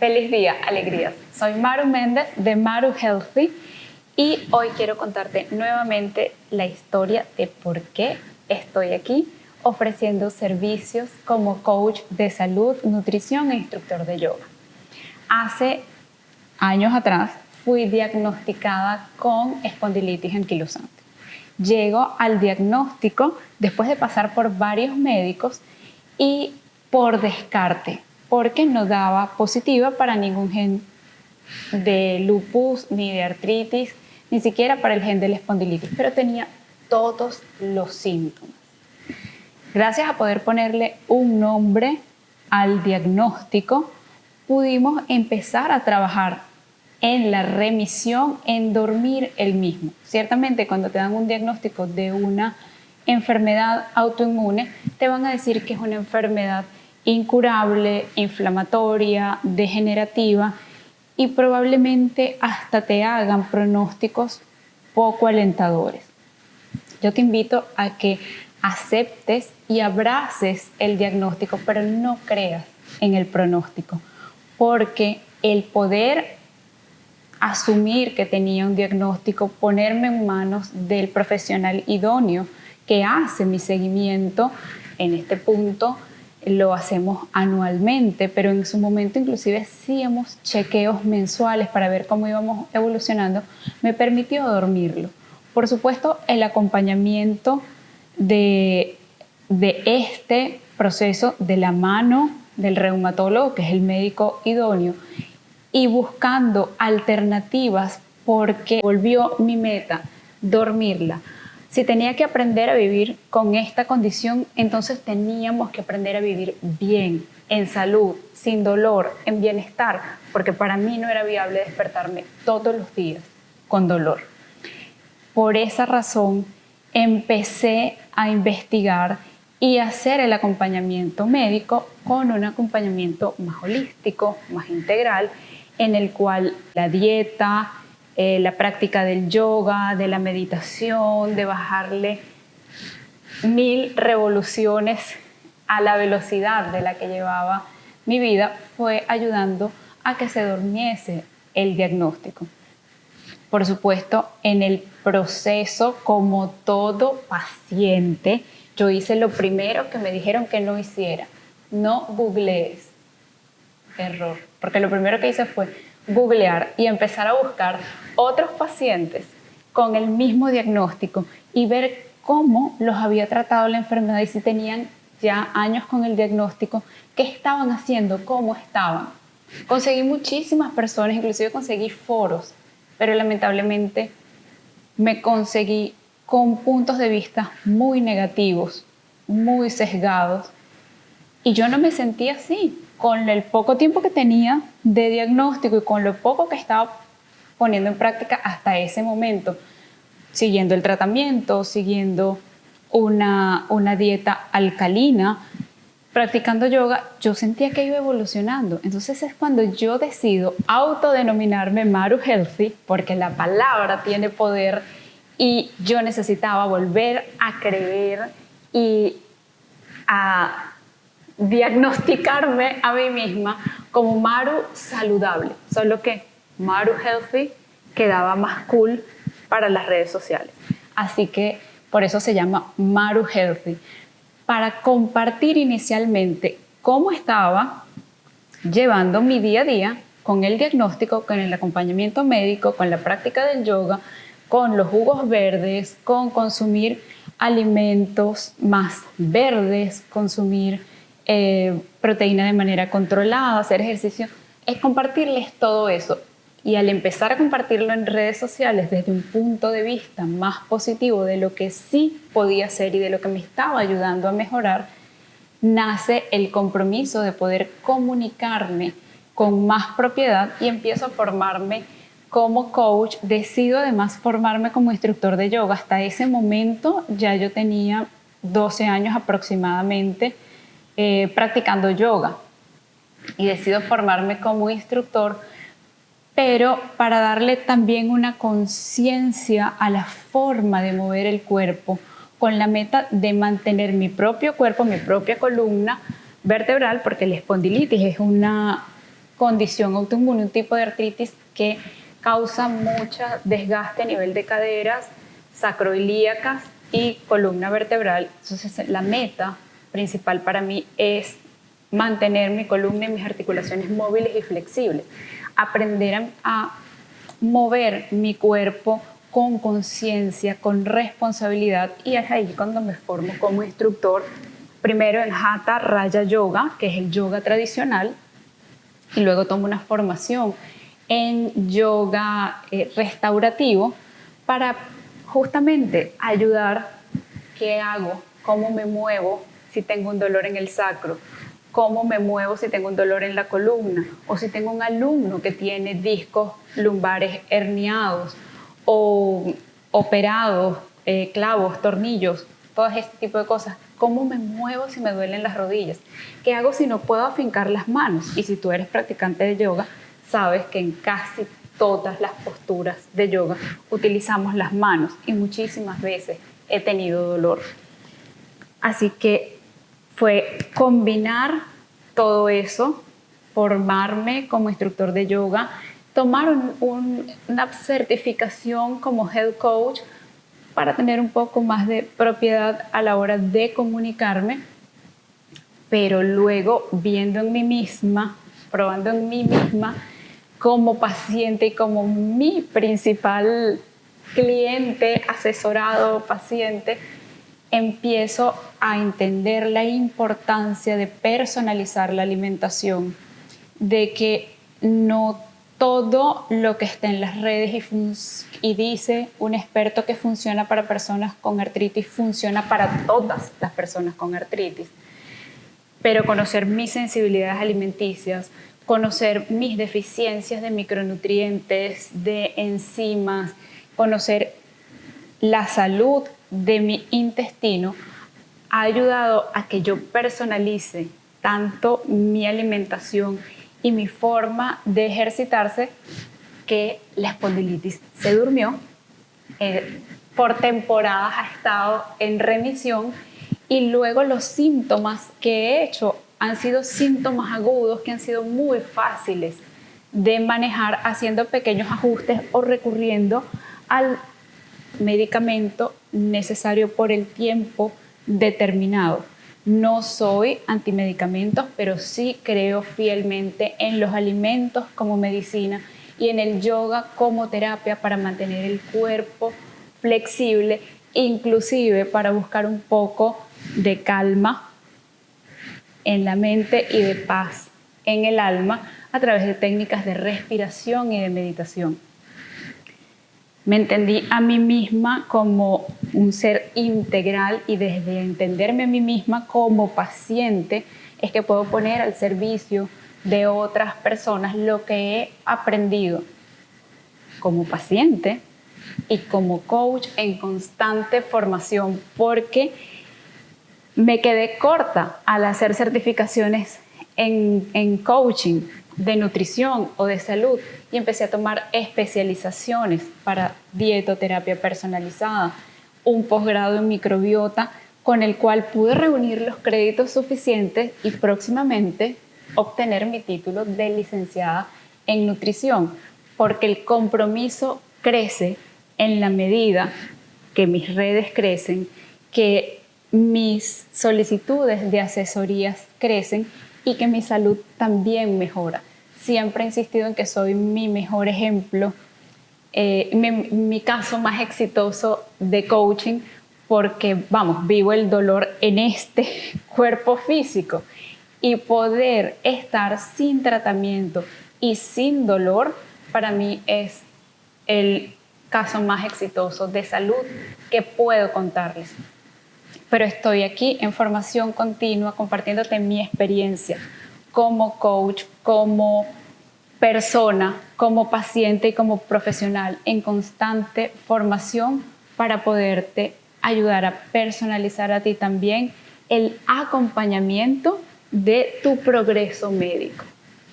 Feliz día, alegrías. Soy Maru Méndez de Maru Healthy y hoy quiero contarte nuevamente la historia de por qué estoy aquí ofreciendo servicios como coach de salud, nutrición e instructor de yoga. Hace años atrás fui diagnosticada con espondilitis anquilosante. Llego al diagnóstico después de pasar por varios médicos y por descarte, porque no daba positiva para ningún gen de lupus, ni de artritis, ni siquiera para el gen de la espondilitis, pero tenía todos los síntomas. Gracias a poder ponerle un nombre al diagnóstico, pudimos empezar a trabajar en la remisión, en dormir el mismo. Ciertamente, cuando te dan un diagnóstico de una enfermedad autoinmune, te van a decir que es una enfermedad incurable, inflamatoria, degenerativa y probablemente hasta te hagan pronósticos poco alentadores. Yo te invito a que aceptes y abraces el diagnóstico, pero no creas en el pronóstico, porque el poder asumir que tenía un diagnóstico, ponerme en manos del profesional idóneo que hace mi seguimiento, en este punto lo hacemos anualmente, pero en su momento inclusive hacíamos chequeos mensuales para ver cómo íbamos evolucionando, me permitió dormirlo. Por supuesto, el acompañamiento de este proceso de la mano del reumatólogo, que es el médico idóneo, y buscando alternativas porque volvió mi meta, dormirla. Si tenía que aprender a vivir con esta condición, entonces teníamos que aprender a vivir bien, en salud, sin dolor, en bienestar, porque para mí no era viable despertarme todos los días con dolor. Por esa razón, empecé a investigar y hacer el acompañamiento médico con un acompañamiento más holístico, más integral, en el cual la dieta, la práctica del yoga, de la meditación, de bajarle 1000 revoluciones a la velocidad de la que llevaba mi vida, fue ayudando a que se durmiese el diagnóstico. Por supuesto, en el proceso, como todo paciente, yo hice lo primero que me dijeron que no hiciera: no googlees. Error, porque lo primero que hice fue googlear y empezar a buscar otros pacientes con el mismo diagnóstico y ver cómo los había tratado la enfermedad y si tenían ya años con el diagnóstico, qué estaban haciendo, cómo estaban. Conseguí muchísimas personas, inclusive conseguí foros, pero lamentablemente me conseguí con puntos de vista muy negativos, muy sesgados, y yo no me sentía así. Con el poco tiempo que tenía de diagnóstico y con lo poco que estaba poniendo en práctica hasta ese momento, siguiendo el tratamiento, siguiendo una dieta alcalina, practicando yoga, yo sentía que iba evolucionando. Entonces es cuando yo decido autodenominarme Maru Healthy, porque la palabra tiene poder y yo necesitaba volver a creer y a diagnosticarme a mí misma como Maru saludable, solo que Maru Healthy quedaba más cool para las redes sociales. Así que por eso se llama Maru Healthy, para compartir inicialmente cómo estaba llevando mi día a día con el diagnóstico, con el acompañamiento médico, con la práctica del yoga, con los jugos verdes, con consumir alimentos más verdes, consumir proteína de manera controlada, hacer ejercicio, es compartirles todo eso. Y al empezar a compartirlo en redes sociales desde un punto de vista más positivo de lo que sí podía hacer y de lo que me estaba ayudando a mejorar, nace el compromiso de poder comunicarme con más propiedad y empiezo a formarme como coach. Decido además formarme como instructor de yoga. Hasta ese momento ya yo tenía 12 años aproximadamente practicando yoga y decido formarme como instructor, pero para darle también una conciencia a la forma de mover el cuerpo con la meta de mantener mi propio cuerpo, mi propia columna vertebral, porque la espondilitis es una condición autoinmune, un tipo de artritis que causa mucho desgaste a nivel de caderas, sacroilíacas y columna vertebral. Entonces, la meta principal para mí es mantener mi columna y mis articulaciones móviles y flexibles, aprender a mover mi cuerpo con conciencia, con responsabilidad, y es ahí cuando me formo como instructor, primero en Hatha Raya Yoga, que es el yoga tradicional, y luego tomo una formación en yoga restaurativo para justamente ayudar qué hago, cómo me muevo si tengo un dolor en el sacro, cómo me muevo si tengo un dolor en la columna, o si tengo un alumno que tiene discos lumbares herniados o operados, clavos, tornillos, todo este tipo de cosas. ¿Cómo me muevo si me duelen las rodillas? ¿Qué hago si no puedo afincar las manos? Y si tú eres practicante de yoga, sabes que en casi todas las posturas de yoga utilizamos las manos y muchísimas veces he tenido dolor. Así que fue combinar todo eso, formarme como instructor de yoga, tomar una certificación como head coach para tener un poco más de propiedad a la hora de comunicarme, pero luego viendo en mí misma, probando en mí misma como paciente y como mi principal cliente, asesorado, paciente, empiezo a entender la importancia de personalizar la alimentación, de que no todo lo que está en las redes y dice un experto que funciona para personas con artritis funciona para todas las personas con artritis. Pero conocer mis sensibilidades alimenticias, conocer mis deficiencias de micronutrientes, de enzimas, conocer la salud de mi intestino, ha ayudado a que yo personalice tanto mi alimentación y mi forma de ejercitarse, que la espondilitis se durmió, por temporadas ha estado en remisión, y luego los síntomas que he hecho han sido síntomas agudos que han sido muy fáciles de manejar haciendo pequeños ajustes o recurriendo al medicamento necesario por el tiempo determinado. No soy antimedicamentos, pero sí creo fielmente en los alimentos como medicina y en el yoga como terapia para mantener el cuerpo flexible, inclusive para buscar un poco de calma en la mente y de paz en el alma a través de técnicas de respiración y de meditación. Me entendí a mí misma como un ser integral, y desde entenderme a mí misma como paciente es que puedo poner al servicio de otras personas lo que he aprendido como paciente y como coach en constante formación, porque me quedé corta al hacer certificaciones en coaching de nutrición o de salud, y empecé a tomar especializaciones para dietoterapia personalizada, un posgrado en microbiota, con el cual pude reunir los créditos suficientes y próximamente obtener mi título de licenciada en nutrición, porque el compromiso crece en la medida que mis redes crecen, que mis solicitudes de asesorías crecen y que mi salud también mejora. Siempre he insistido en que soy mi mejor ejemplo, mi caso más exitoso de coaching, porque, vivo el dolor en este cuerpo físico, y poder estar sin tratamiento y sin dolor, para mí es el caso más exitoso de salud que puedo contarles. Pero estoy aquí en formación continua, compartiéndote mi experiencia como coach, como persona, como paciente y como profesional, en constante formación para poderte ayudar a personalizar a ti también el acompañamiento de tu progreso médico.